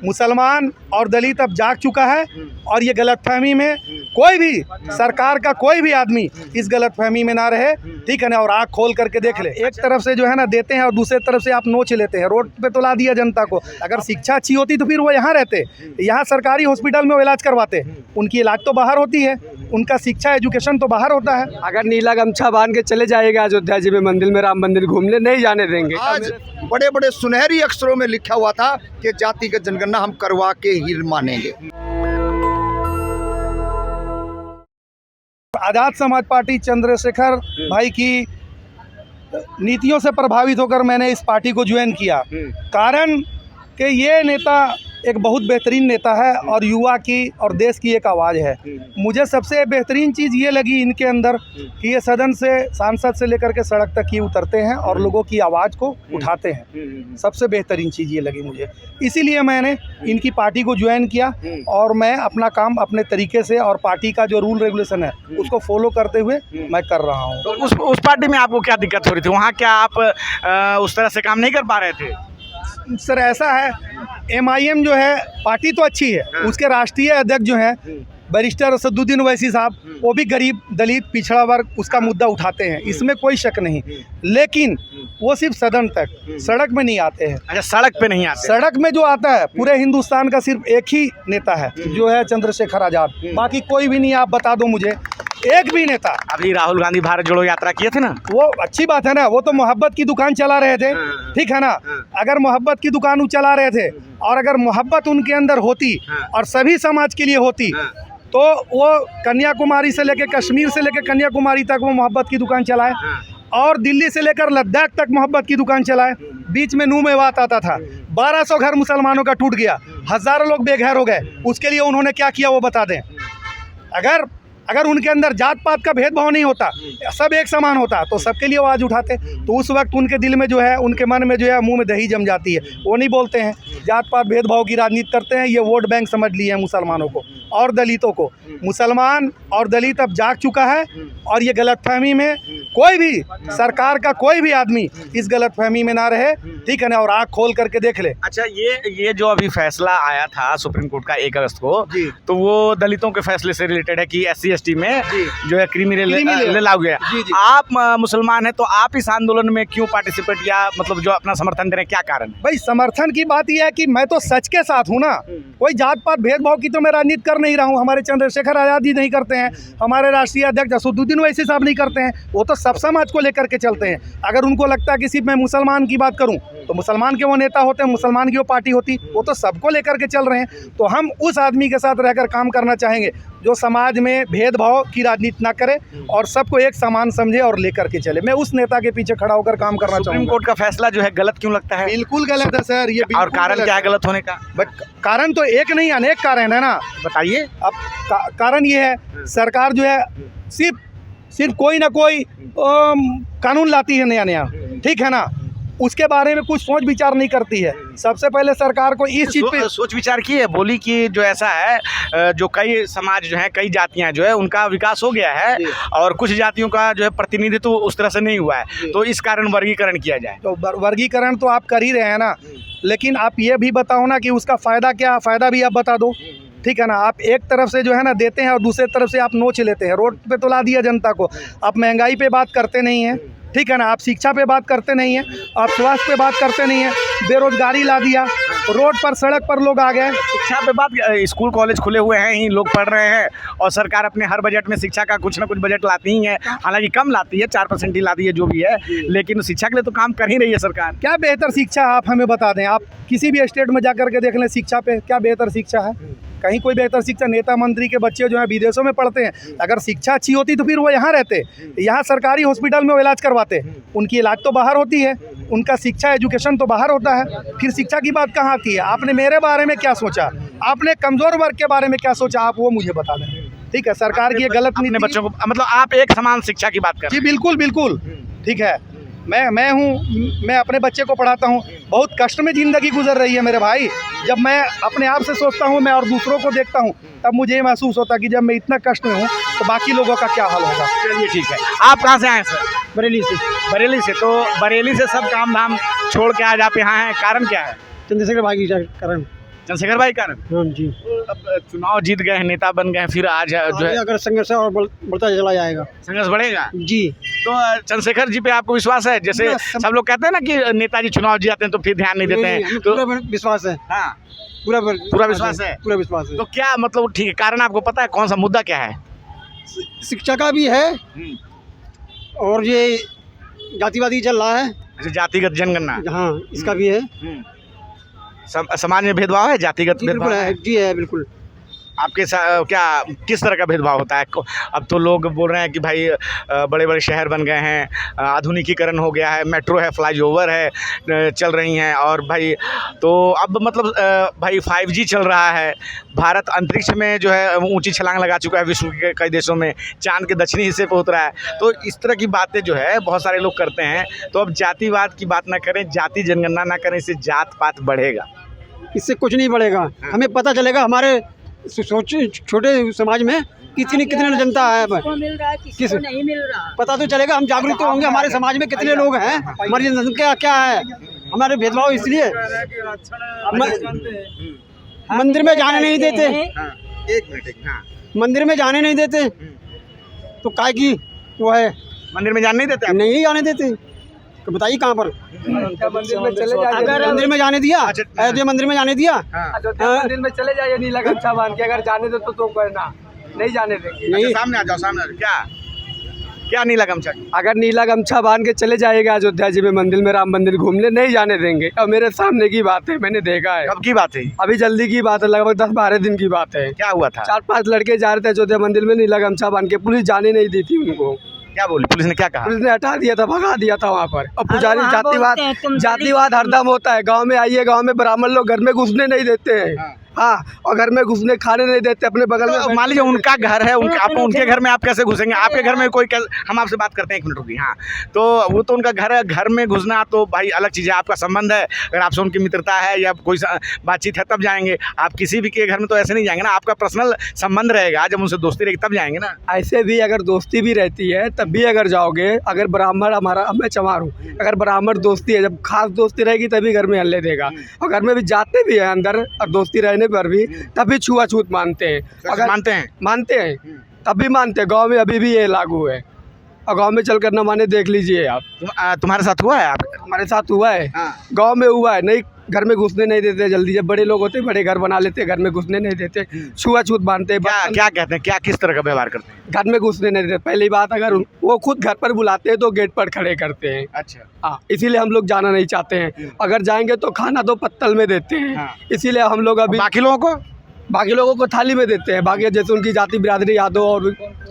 मुसलमान और दलित अब जाग चुका है और ये गलतफहमी में कोई भी सरकार का कोई भी आदमी इस गलतफहमी में ना रहे, ठीक है ना। और आँख खोल करके देख ले, एक तरफ से जो है ना देते हैं और दूसरे तरफ से आप नोच लेते हैं। रोड पे तो ला दिया जनता को। अगर शिक्षा अच्छी होती तो फिर वो यहाँ रहते, यहाँ सरकारी हॉस्पिटल में वो इलाज करवाते। उनकी इलाज तो बाहर होती है, उनका शिक्षा एजुकेशन तो बाहर होता है। अगर नीला गमछा बांध के चले जाएगा अयोध्या जी में मंदिर में, राम मंदिर घूमने नहीं जाने देंगे। आज बड़े बड़े सुनहरी अक्षरों में लिखा हुआ था कि जातिगत जनगणना हम करवा के ही मानेंगे। आज़ाद समाज पार्टी चंद्रशेखर भाई की नीतियों से प्रभावित होकर मैंने इस पार्टी को ज्वाइन किया। कारण कि ये नेता एक बहुत बेहतरीन नेता है और युवा की और देश की एक आवाज़ है। मुझे सबसे बेहतरीन चीज़ ये लगी इनके अंदर कि ये सदन से, सांसद से लेकर के सड़क तक ही उतरते हैं और लोगों की आवाज़ को उठाते हैं। सबसे बेहतरीन चीज़ ये लगी मुझे, इसीलिए मैंने इनकी पार्टी को ज्वाइन किया और मैं अपना काम अपने तरीके से और पार्टी का जो रूल रेगुलेशन है उसको फॉलो करते हुए मैं कर रहा हूँ। तो उस पार्टी में आपको क्या दिक्कत हो रही थी? वहाँ क्या आप उस तरह से काम नहीं कर पा रहे थे? सर ऐसा है, MIM जो है पार्टी तो अच्छी है, उसके राष्ट्रीय अध्यक्ष जो हैं बैरिस्टर असदुद्दीन ओवैसी साहब, वो भी गरीब दलित पिछड़ा वर्ग उसका मुद्दा उठाते हैं, इसमें कोई शक नहीं। लेकिन वो सिर्फ सदन तक, सड़क में नहीं आते हैं। अच्छा, सड़क पे नहीं आते? सड़क में जो आता है पूरे हिंदुस्तान का सिर्फ एक ही नेता है जो है चंद्रशेखर आज़ाद, बाकी कोई भी नहीं। आप बता दो मुझे एक भी नेता। अभी राहुल गांधी भारत जोड़ो यात्रा किए थे ना, वो अच्छी बात है ना, वो तो मोहब्बत की दुकान चला रहे थे, ठीक है ना। अगर मोहब्बत की दुकान वो चला रहे थे और अगर मोहब्बत उनके अंदर होती और सभी समाज के लिए होती तो वो कन्याकुमारी से लेकर, कश्मीर से लेकर कन्याकुमारी तक वो मोहब्बत की दुकान चलाए और दिल्ली से लेकर लद्दाख तक मोहब्बत की दुकान चलाए। बीच में नूह में बात आता था, 1200 घर मुसलमानों का टूट गया, हज़ारों लोग बेघर हो गए। उसके लिए उन्होंने क्या किया वो बता दें। अगर उनके अंदर जात पात का भेदभाव नहीं होता, सब एक समान होता, तो सबके लिए आवाज़ उठाते। तो उस वक्त उनके दिल में जो है, उनके मन में जो है, मुंह में दही जम जाती है। वो नहीं बोलते हैं, जात पात भेदभाव की राजनीति करते हैं। ये वोट बैंक समझ लिए हैं मुसलमानों को और दलितों को। मुसलमान और दलित अब जाग चुका है और ये गलतफहमी में कोई भी सरकार का कोई भी आदमी इस गलतफहमी में ना रहे, ठीक है ना। और आँख खोल करके देख ले। अच्छा, ये जो अभी फैसला आया था सुप्रीम कोर्ट का 1 अगस्त को, तो वो दलितों के फैसले से रिलेटेड है कि SC/ST में जो है क्रीमी ले लागू गया। आप मुसलमान हैं तो आप इस आंदोलन में क्यों पार्टिसिपेट या मतलब जो अपना समर्थन दे रहे हैं, क्या कारण है? भाई समर्थन की बात यह है कि मैं तो सच के साथ हूँ ना, कोई जात पात भेदभाव की तो मैं राजनीति कर नहीं रहा हूँ। हमारे चंद्रशेखर आज़ाद जी नहीं करते हैं, हमारे राष्ट्रीय अध्यक्ष असदुद्दीन ओवैसी साहब नहीं करते हैं। वो तो सब समाज को लेकर के चलते हैं। अगर उनको लगता है कि सिर्फ मैं मुसलमान की बात करूं तो मुसलमान के वो नेता होते हैं, मुसलमान की वो पार्टी होती, वो तो सबको लेकर के चल रहे हैं। तो हम उस आदमी के साथ रहकर काम करना चाहेंगे जो समाज में भेदभाव की राजनीति ना करे और सबको एक समान समझे और लेकर के चले। मैं उस नेता के पीछे खड़ा होकर काम करना चाहूँगा। सुप्रीम कोर्ट का फैसला जो है गलत क्यों लगता है? बिल्कुल गलत है सर ये। और कारण क्या है गलत होने का? बट कारण तो एक नहीं, अनेक कारण है ना। बताइए। अब कारण ये है, सरकार जो है सिर्फ कोई ना कोई कानून लाती है नया, ठीक है ना, उसके बारे में कुछ सोच विचार नहीं करती है। सबसे पहले सरकार को इस चीज़ पे सोच विचार की है, बोली कि जो ऐसा है, जो कई समाज जो है, कई जातियां जो है उनका विकास हो गया है और कुछ जातियों का जो है प्रतिनिधित्व उस तरह से नहीं हुआ है, तो इस कारण वर्गीकरण किया जाए। तो वर्गीकरण तो आप कर ही रहे हैं ना, लेकिन आप ये भी बताओ ना कि उसका फ़ायदा क्या, फ़ायदा भी आप बता दो, ठीक है ना। आप एक तरफ से जो है ना देते हैं और दूसरे तरफ से आप नोच लेते हैं। रोड पे तो ला दिया जनता को। आप महंगाई पे बात करते नहीं हैं, ठीक है ना। आप शिक्षा पे बात करते नहीं हैं, आप स्वास्थ्य पे बात करते नहीं हैं, बेरोजगारी ला दिया, रोड पर सड़क पर लोग आ गए। शिक्षा पे बात, स्कूल कॉलेज खुले हुए हैं ही, लोग पढ़ रहे हैं और सरकार अपने हर बजट में शिक्षा का कुछ ना कुछ बजट लाती ही है। हालांकि कम लाती है, 4% ही लाती है जो भी है, लेकिन शिक्षा के लिए तो काम कर ही रही है सरकार। क्या बेहतर शिक्षा आप हमें बता दें। आप किसी भी स्टेट में जा करके देख लें, शिक्षा पे क्या बेहतर शिक्षा है? कहीं कोई बेहतर शिक्षा। नेता मंत्री के बच्चे जो हैं विदेशों में पढ़ते हैं। अगर शिक्षा अच्छी होती तो फिर वो यहाँ रहते, यहाँ सरकारी हॉस्पिटल में वो इलाज करवाते। उनकी इलाज तो बाहर होती है, उनका शिक्षा एजुकेशन तो बाहर होता है, फिर शिक्षा की बात कहाँ आती है? आपने मेरे बारे में क्या सोचा, आपने कमज़ोर वर्ग के बारे में क्या सोचा, आप वो मुझे बता दें, ठीक है। सरकार की ये गलत नीति। बच्चों को मतलब आप एक समान शिक्षा की बात कर रहे हैं? जी बिल्कुल, ठीक है। मैं अपने बच्चे को पढ़ाता हूँ। बहुत कष्ट में ज़िंदगी गुजर रही है मेरे भाई। जब मैं अपने आप से सोचता हूँ, मैं और दूसरों को देखता हूँ, तब मुझे ये महसूस होता है कि जब मैं इतना कष्ट में हूँ तो बाकी लोगों का क्या हाल होगा। चलिए ठीक है। आप कहाँ से आए सर? बरेली से। बरेली से। तो बरेली से सब काम धाम छोड़ के आज आप यहाँ हैं, कारण क्या है? चंद्रशेखर भाई की कारण। चंद्रशेखर भाई कारण हाँ जी, अब चुनाव जीत गए हैं, नेता बन गए हैं, फिर आज जो है अगर संघर्ष और बढ़ता चला जाएगा संघर्ष बढ़ेगा। जी। तो चंद्रशेखर जी पे आपको विश्वास है? जैसे सब लोग कहते हैं ना कि नेताजी चुनाव जीत जाते हैं तो फिर ध्यान नहीं देते हैं, तो पूरा विश्वास है, हाँ पूरा विश्वास है। पूरा विश्वास है। तो क्या मतलब ठीक है, कारण आपको पता है कौन सा मुद्दा क्या है? शिक्षा का भी है और ये जातिवादी चल रहा है, अच्छा, जातिगत जनगणना, हाँ इसका भी है। समाज में भेदभाव है, जातिगत जी बिल्कुल भेदभाव है, जी है बिल्कुल। आपके साथ क्या किस तरह का भेदभाव होता है? अब तो लोग बोल रहे हैं कि भाई बड़े बड़े शहर बन गए हैं, आधुनिकीकरण हो गया है, मेट्रो है, फ्लाईओवर है, चल रही हैं, और भाई तो अब मतलब भाई 5G चल रहा है, भारत अंतरिक्ष में जो है ऊंची छलांग लगा चुका है, विश्व के कई देशों में चांद के दक्षिणी हिस्से पर उतरा है। तो इस तरह की बातें जो है बहुत सारे लोग करते हैं। तो अब जातिवाद की बात ना करें, जाति जनगणना ना करें, इससे जात पात बढ़ेगा, इससे कुछ नहीं बढ़ेगा। हमें पता चलेगा हमारे छोटे समाज में कितनी जनता है, मिल रहा है, किसी को नहीं मिल रहा। पता तो चलेगा, हम जागरूक तो होंगे हमारे समाज में कितने लोग हैं, हमारी जनसंख्या क्या है। हमारे भेदभाव इसलिए मंदिर में जाने नहीं देते, एक मिनट, मंदिर में जाने नहीं देते, तो काय की वो है, मंदिर में जाने नहीं देते आप? नहीं जाने देते, तो बताइए कहाँ पर मंदिर में चले जाइए। अगर मंदिर में जाने दिया, अयोध्या मंदिर में जाने दिया, मंदिर में चले जाइए नीला गमछा बांध के, अगर जाने दो तो करना, नहीं जाने देंगे। नहीं, सामने आ जाओ, सामने आ जाओ। क्या नीला गमछा? अगर नीला गमछा बांध के चले जाएगा अयोध्या जी में मंदिर में, राम मंदिर घूमने, नहीं जाने देंगे। अब मेरे सामने की बात है, मैंने देखा है। कब की बात है? अभी जल्दी की बात है, लगभग 10-12 दिन की बात है। क्या हुआ था? 4-5 लड़के जा रहे थे अयोध्या मंदिर में नीला गमछा बांध के, पुलिस जाने नहीं दी थी उनको। क्या बोली पुलिस ने? क्या कहा? पुलिस ने हटा दिया था, भगा दिया था वहाँ पर। और पुजारी जातिवाद हरदम होता है गांव में। आइए, गांव में ब्राह्मण लोग घर में घुसने नहीं देते हैं, हाँ, और घर में घुसने खाने नहीं देते अपने बगल में। मान लीजिए उनका घर है, उनके घर में आप कैसे घुसेंगे? आपके घर में कोई हम आपसे बात करते हैं, 1 मिनट रुकिए। हाँ, तो वो तो उनका घर है, घर में घुसना तो भाई अलग चीज़ है, आपका संबंध है। अगर आपसे उनकी मित्रता है या कोई बातचीत है तब जाएंगे। आप किसी भी के घर में तो ऐसे नहीं जाएंगे ना, आपका पर्सनल संबंध रहेगा, जब उनसे दोस्ती रहेगी तब जाएंगे ना। ऐसे भी अगर दोस्ती भी रहती है तब भी अगर जाओगे, अगर ब्राह्मण हमारा, अब मैं चमार हूँ, अगर ब्राह्मण दोस्ती है, जब खास दोस्ती रहेगी तभी घर में हल्ले देगा। और घर में भी जाते भी हैं अंदर, और दोस्ती रहने पर भी तभी छुआछूत मानते हैं। अगर मानते हैं तब भी मानते हैं। गांव में अभी भी ये लागू है, और गांव में चलकर न माने देख लीजिए आप। तुम्हारे साथ हुआ है? आप? हमारे साथ हुआ है, गांव में हुआ है। नहीं, घर में घुसने नहीं देते जल्दी, जब बड़े लोग होते बड़े घर बना लेते, घर में घुसने नहीं देते, छुआछूत मानते हैं। क्या कहते हैं, क्या किस तरह का व्यवहार करते हैं? घर में घुसने नहीं देते। पहली बात, अगर वो खुद घर पर बुलाते हैं तो गेट पर खड़े करते हैं। अच्छा, हाँ, इसीलिए हम लोग जाना नहीं चाहते हैं। अगर जाएंगे तो खाना तो पत्तल में देते हैं, इसीलिए हम लोग अभी बाकी लोगों को थाली में देते हैं। बाकी जैसे उनकी जाति बिरादरी यादव और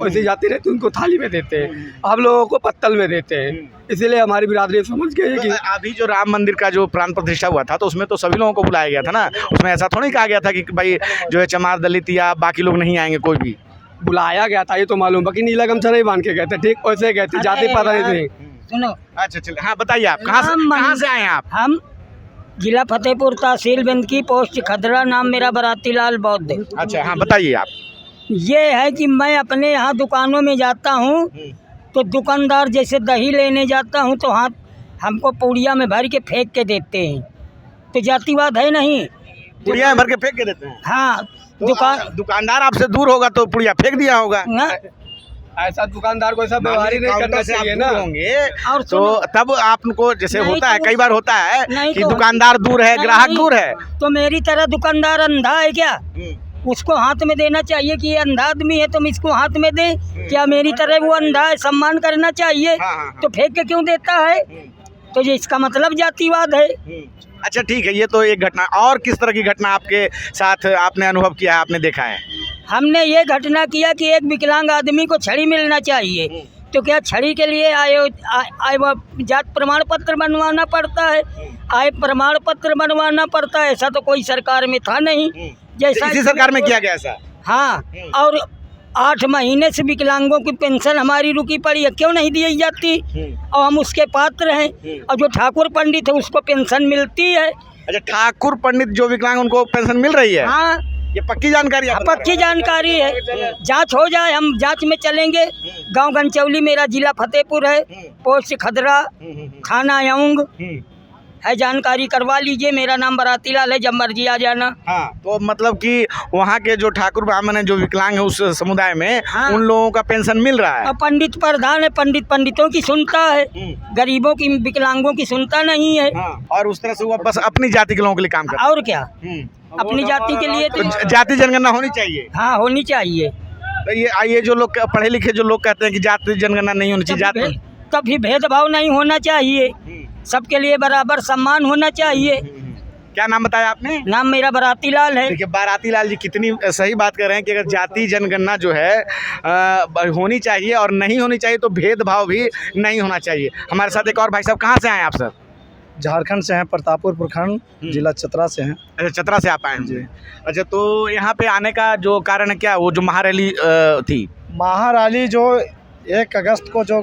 वैसी जाति रहती है, उनको थाली में देते हैं, हम लोगों को पत्तल में देते हैं। इसीलिए हमारी बिरादरी समझ गई है कि अभी जो राम मंदिर का जो प्राण प्रतिष्ठा हुआ था, तो उसमें तो सभी लोगों को बुलाया गया था ना। उसमें ऐसा थोड़ी कहा गया था कि भाई जो है चमार, दलित या बाकी लोग नहीं आएंगे, कोई भी बुलाया गया था, ये तो मालूम। बाकी नीला गमछा नहीं बांध के गए थे, ठीक वैसे गए थे, जाति पता नहीं थी। सुनो, अच्छा चलिए, हाँ बताइए, आप कहाँ से आए हैं? आप? हम जिला फतेहपुर, तहसील बंदकी, पोस्ट खदरा, नाम मेरा बराती लाल बौद्ध। अच्छा, हाँ बताइए आप। ये है कि मैं अपने यहाँ दुकानों में जाता हूँ तो दुकानदार जैसे दही लेने जाता हूँ तो हाथ हमको पूड़िया में भर के फेंक के देते हैं, तो जातिवाद है नहीं? पुड़िया में भर के फेंक के देते हैं? हाँ, दुकानदार आपसे दूर होगा तो पुड़िया फेंक दिया होगा। ऐसा दुकानदार को ऐसा व्यवहार ही नहीं करना चाहिए ना। होंगे और तो तब आपको जैसे होता है, कई बार होता है कि तो दुकानदार दूर है, ग्राहक दूर है, तो मेरी तरह दुकानदार अंधा है क्या? उसको हाथ में देना चाहिए कि ये अंधा आदमी है, तुम इसको हाथ में दे। क्या मेरी तरह वो अंधा है, सम्मान करना चाहिए। तो फेंक के क्यों देता है? तो ये इसका मतलब जातिवाद है। अच्छा ठीक है, ये तो एक घटना। और किस तरह की घटना आपके साथ आपने अनुभव किया है, आपने देखा है? हमने ये घटना किया कि एक विकलांग आदमी को छड़ी मिलना चाहिए, तो क्या छड़ी के लिए आय जात प्रमाण पत्र बनवाना पड़ता है, आय प्रमाण पत्र बनवाना पड़ता है। ऐसा तो कोई सरकार में था नहीं, जैसा इसी सरकार में किया गया ऐसा। हाँ, और 8 महीने से विकलांगों की पेंशन हमारी रुकी पड़ी है, क्यों नहीं दी जाती? और हम उसके पात्र हैं, और जो ठाकुर पंडित है उसको पेंशन मिलती है। अच्छा, ठाकुर पंडित जो विकलांग उनको पेंशन मिल रही है? हाँ, ये पक्की जानकारी है? पक्की जानकारी है। जांच हो जाए, हम जांच में चलेंगे। गांव गंचौली मेरा जिला फतेहपुर है, पोस्ट खदरा, थाना यौंग, है जानकारी करवा लीजिए। मेरा नाम बराती लाल है, जब मर्जी आ जाना। हाँ, तो मतलब कि वहाँ के जो ठाकुर ब्राह्मण है, जो विकलांग है उस समुदाय में, हाँ। उन लोगों का पेंशन मिल रहा है। और पंडित प्रधान है, पंडित पंडितों की सुनता है, गरीबों की विकलांगों की सुनता नहीं है। हाँ, और उस तरह से वो बस अपनी जाति के लोगों के लिए काम करता और क्या, है। अपनी जाति के लिए तो जाति जनगणना होनी चाहिए। हाँ होनी चाहिए। तो ये जो लोग पढ़े लिखे जो लोग कहते हैं कि जाति जनगणना नहीं होनी चाहिए, जाति तभी भेदभाव नहीं होना चाहिए, सबके लिए बराबर सम्मान होना चाहिए। क्या नाम बताया आपने? नाम मेरा बराती लाल है। देखिए बाराती लाल जी कितनी सही बात कर रहे हैं कि अगर जाति जनगणना जो है होनी चाहिए और नहीं होनी चाहिए तो भेदभाव भी नहीं होना चाहिए। हमारे साथ एक और भाई साहब, कहाँ से आए आप सर? झारखंड से हैं, प्रतापपुर प्रखंड, जिला चतरा से हैं। अच्छा, चतरा से आप आए हैं जी। अच्छा, तो यहाँ पे आने का जो कारण है क्या? वो जो महारैली थी, महारैली जो 1 अगस्त को जो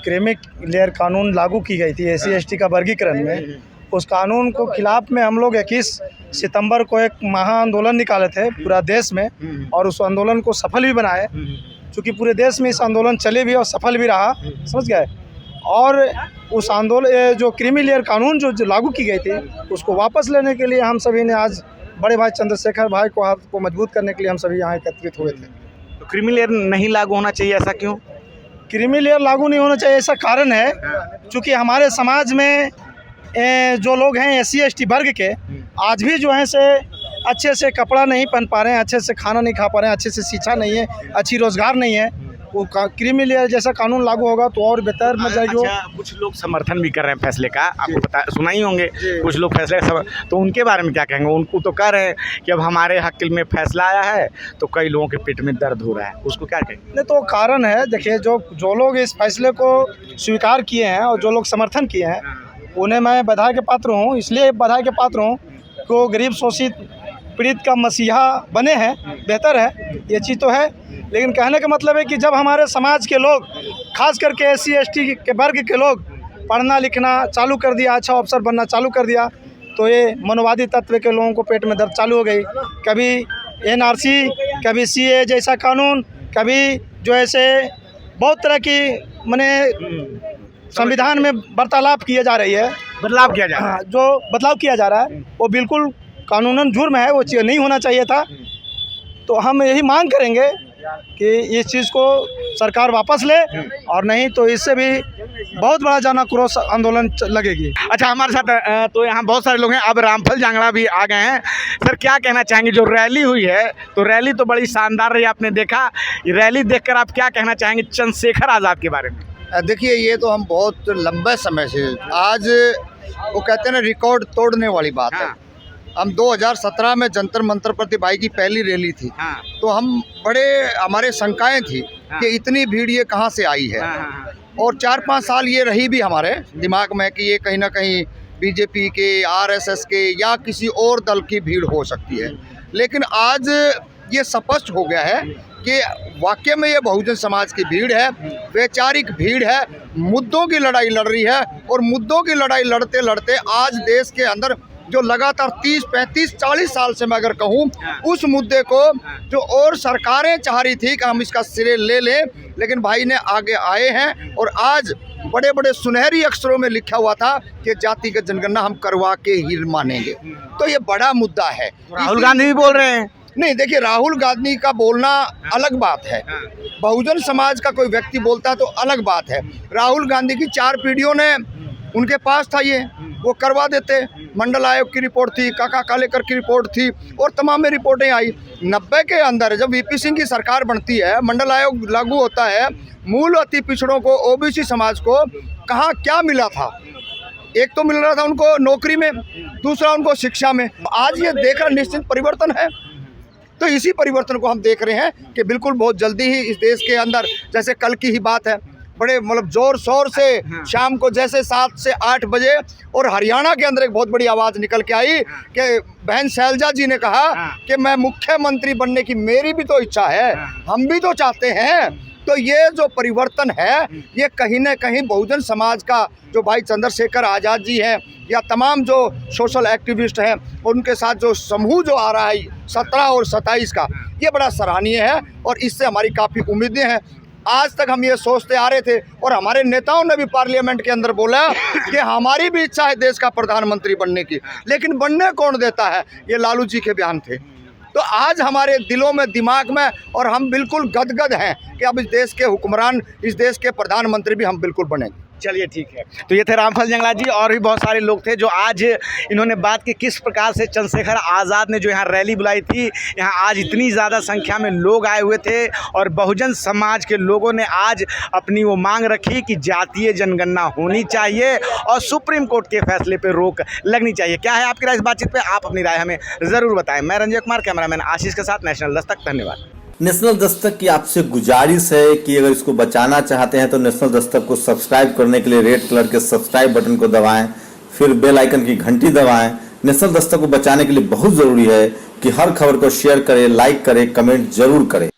क्रीमी लेयर कानून लागू की गई थी SC ST का वर्गीकरण में, उस कानून को खिलाफ में हम लोग 21 सितंबर को एक महा आंदोलन निकाले थे पूरा देश में, और उस आंदोलन को सफल भी बनाए, क्योंकि पूरे देश में इस आंदोलन चले भी और सफल भी रहा, समझ गए। और उस आंदोलन जो क्रीमी लेयर कानून जो लागू की गई थी, उसको वापस लेने के लिए हम सभी ने आज बड़े भाई चंद्रशेखर भाई को हाथ को मजबूत करने के लिए हम सभी यहाँ एकत्रित हुए थे। तो क्रीमी लेयर नहीं लागू होना चाहिए, ऐसा क्यों? क्रीमी लेयर लागू नहीं होना चाहिए, ऐसा कारण है क्योंकि हमारे समाज में जो लोग हैं SC ST वर्ग के, आज भी जो है से अच्छे से कपड़ा नहीं पहन पा रहे हैं, अच्छे से खाना नहीं खा पा रहे हैं, अच्छे से शिक्षा नहीं है, अच्छी रोजगार नहीं है। वो क्रीमी लेयर जैसा कानून लागू होगा तो और बेहतर मजा जाएगी। अच्छा, कुछ लोग समर्थन भी कर रहे हैं फैसले का, आपको पता सुना ही होंगे, कुछ लोग फैसले का तो उनके बारे में क्या कहेंगे? उनको तो कह रहे हैं कि अब हमारे हक में फैसला आया है तो कई लोगों के पेट में दर्द हो रहा है, उसको क्या कहेंगे? नहीं, तो कारण है, देखिए जो लोग इस फैसले को स्वीकार किए हैं और जो लोग समर्थन किए हैं, उन्हें मैं बधाई के पात्र हूँ। इसलिए बधाई के पात्र हूँ कि वो गरीब शोषित पीड़ित का मसीहा बने हैं, बेहतर है, ये चीज़ तो है। लेकिन कहने का मतलब है कि जब हमारे समाज के लोग, खास करके SC ST के वर्ग के लोग पढ़ना लिखना चालू कर दिया, अच्छा अफसर बनना चालू कर दिया, तो ये मनोवादी तत्व के लोगों को पेट में दर्द चालू हो गई। कभी NRC, कभी CA जैसा कानून, कभी जो ऐसे बहुत तरह की माने संविधान में वार्तालाप किए जा रही है, बदलाव किया जा रहा है। हाँ, जो बदलाव किया जा रहा है वो बिल्कुल कानूनन जुर्म है, वो चीज़ नहीं होना चाहिए था। तो हम यही मांग करेंगे कि इस चीज़ को सरकार वापस ले, और नहीं तो इससे भी बहुत बड़ा जन आक्रोश आंदोलन लगेगी। अच्छा, हमारे साथ तो यहाँ बहुत सारे लोग हैं। अब रामफल जांगड़ा भी आ गए हैं। सर, क्या कहना चाहेंगे? जो रैली हुई है, तो रैली तो बड़ी शानदार रही, आपने देखा। रैली देखकर आप क्या कहना चाहेंगे चंद्रशेखर आज़ाद के बारे में? देखिए, ये तो हम बहुत लंबे समय से, आज वो कहते हैं ना, रिकॉर्ड तोड़ने वाली बात है। हम 2017 में जंतर मंतर पर भाई की पहली रैली थी, तो हम बड़े, हमारे शंकाएं थी कि इतनी भीड़ ये कहाँ से आई है। और 4-5 साल ये रही भी हमारे दिमाग में कि ये कहीं ना कहीं BJP के, RSS के या किसी और दल की भीड़ हो सकती है। लेकिन आज ये स्पष्ट हो गया है कि वाकई में ये बहुजन समाज की भीड़ है, वैचारिक भीड़ है, मुद्दों की लड़ाई लड़ रही है। और मुद्दों की लड़ाई लड़ते लड़ते आज देश के अंदर जो लगातार 30, 35, 40 साल से मैं अगर कहूँ, उस मुद्दे को जो और सरकारें चाह रही थी कि हम इसका सिरे ले लें, लेकिन भाई ने आगे आए हैं। और आज बड़े बड़े सुनहरी अक्षरों में लिखा हुआ था कि जातिगत जनगणना हम करवा के ही मानेंगे। तो ये बड़ा मुद्दा है। राहुल गांधी भी बोल रहे हैं। नहीं, देखिए, राहुल गांधी का बोलना अलग बात है, बहुजन समाज का कोई व्यक्ति बोलता है तो अलग बात है। राहुल गांधी की 4 पीढ़ियों ने उनके पास था, ये वो करवा देते। मंडल आयोग की रिपोर्ट थी, काका कालेकर की रिपोर्ट थी, और तमाम रिपोर्टें आई। 90 के अंदर जब VP सिंह की सरकार बनती है, मंडल आयोग लागू होता है, मूल अति पिछड़ों को, OBC समाज को कहाँ क्या मिला था? एक तो मिल रहा था उनको नौकरी में, दूसरा उनको शिक्षा में। आज ये देखकर निश्चित परिवर्तन है। तो इसी परिवर्तन को हम देख रहे हैं कि बिल्कुल बहुत जल्दी ही इस देश के अंदर, जैसे कल की ही बात है, बड़े मतलब जोर शोर से शाम को जैसे 7 से 8 बजे, और हरियाणा के अंदर एक बहुत बड़ी आवाज़ निकल के आई कि बहन शैलजा जी ने कहा कि मैं मुख्यमंत्री बनने की मेरी भी तो इच्छा है, हम भी तो चाहते हैं। तो ये जो परिवर्तन है, ये कहीं ना कहीं बहुजन समाज का, जो भाई चंद्रशेखर आज़ाद जी हैं या तमाम जो सोशल एक्टिविस्ट हैं, उनके साथ जो समूह जो आ रहा है 17 और 27 का, ये बड़ा सराहनीय है। और इससे हमारी काफ़ी उम्मीदें हैं। आज तक हम ये सोचते आ रहे थे और हमारे नेताओं ने भी पार्लियामेंट के अंदर बोला कि हमारी भी इच्छा है देश का प्रधानमंत्री बनने की, लेकिन बनने कौन देता है, ये लालू जी के बयान थे। तो आज हमारे दिलों में, दिमाग में, और हम बिल्कुल गदगद हैं कि अब इस देश के हुक्मरान, इस देश के प्रधानमंत्री भी हम बिल्कुल बनेंगे। चलिए ठीक है। तो ये थे रामफल जंगलात जी, और भी बहुत सारे लोग थे जो आज इन्होंने बात की किस प्रकार से चंद्रशेखर आज़ाद ने जो यहाँ रैली बुलाई थी, यहाँ आज इतनी ज़्यादा संख्या में लोग आए हुए थे और बहुजन समाज के लोगों ने आज अपनी वो मांग रखी कि जातीय जनगणना होनी चाहिए और सुप्रीम कोर्ट के फैसले पर रोक लगनी चाहिए। क्या है आपकी राय इस बातचीत पर? आप अपनी राय हमें ज़रूर बताएं। मैं रंजय कुमार, कैमरामैन आशीष के साथ, नेशनल दस्तक। धन्यवाद। नेशनल दस्तक की आपसे गुजारिश है कि अगर इसको बचाना चाहते हैं तो नेशनल दस्तक को सब्सक्राइब करने के लिए रेड कलर के सब्सक्राइब बटन को दबाएं, फिर बेल आइकन की घंटी दबाएं। नेशनल दस्तक को बचाने के लिए बहुत ज़रूरी है कि हर खबर को शेयर करें, लाइक करें, कमेंट जरूर करें।